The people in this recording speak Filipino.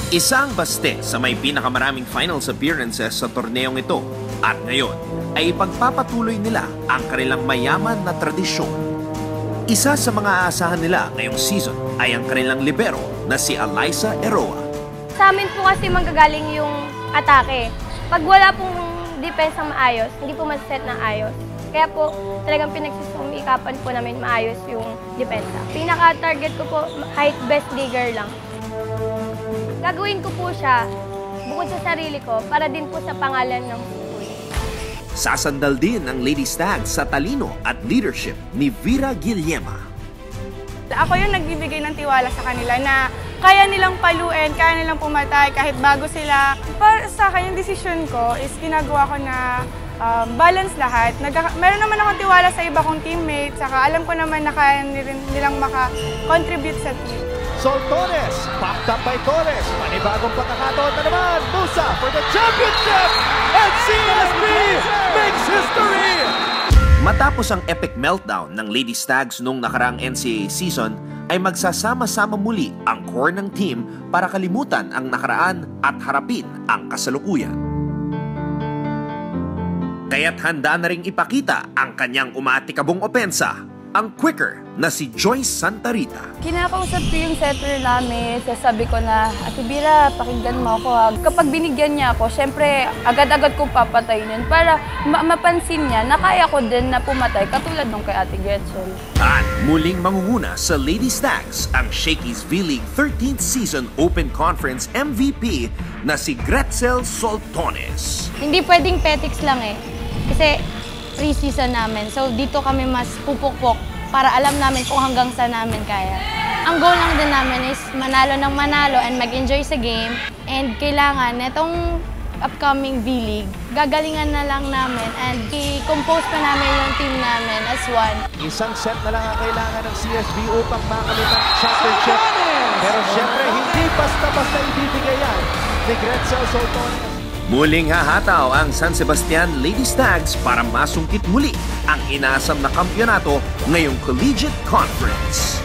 Isang baste sa may pinakamaraming finals appearances sa torneong ito at ngayon ay ipagpapatuloy nila ang kanilang mayaman na tradisyon. Isa sa mga aasahan nila ngayong season ay ang kanilang libero na si Alyssa Eroa. Sa amin po kasi manggagaling yung atake. Pag wala pong depensa maayos, hindi po maset ng ayos. Kaya po talagang pinagsisumikapan po namin maayos yung depensa. Pinaka-target ko po kahit best digger lang. Gagawin ko po siya bukod sa sarili ko para din po sa pangalan ng school. Sasandal din ang Lady Stags sa talino at leadership ni Vera Guillema. Ako yung nagbibigay ng tiwala sa kanila na kaya nilang paluin, kaya nilang pumatay kahit bago sila. Para sa akin, yung decision ko is ginagawa ko na balance lahat. Meron naman akong tiwala sa iba kong teammates, saka alam ko naman na kaya nilang maka-contribute sa team. Soltones, popped up by Torres. Panibagong pagkakataon na naman. Musa for the championship! And CSB makes history! Matapos ang epic meltdown ng Lady Stags noong nakarang NCAA season, ay magsasama-sama muli ang core ng team para kalimutan ang nakaraan at harapin ang kasalukuyan. Kaya't handa na ring ipakita ang kanyang umaatikabong opensa, ang quicker na si Joyce Santa Rita. Kinakausap ko yung setter namin, sasabi ko na, Ate Bira, pakinggan mo ako ha. Kapag binigyan niya ako, syempre agad-agad kong papatayin yun para mapansin niya na kaya ko din na pumatay katulad nung kay Ate Gretchen. At muling mangunguna sa Lady Stags ang Shakey's V-League 13th Season Open Conference MVP na si Gretzel Soltones. Hindi pwedeng petics lang eh. Kasi pre-season namin. So dito kami mas pupukpok para alam namin kung hanggang saan namin kaya. Ang goal lang din namin is manalo ng manalo and mag-enjoy sa game. And kailangan itong upcoming V-League, gagalingan na lang namin and i-compose pa namin yung team namin as one. Isang set na lang ang kailangan ng CSB upang makamit ang championship. Pero syempre, hindi basta-basta ibibigay yan ni Gretzel Soltones. Muling hahataw ang San Sebastian Lady Stags para masungkit muli ang inaasam na kampyonato ngayong Collegiate Conference.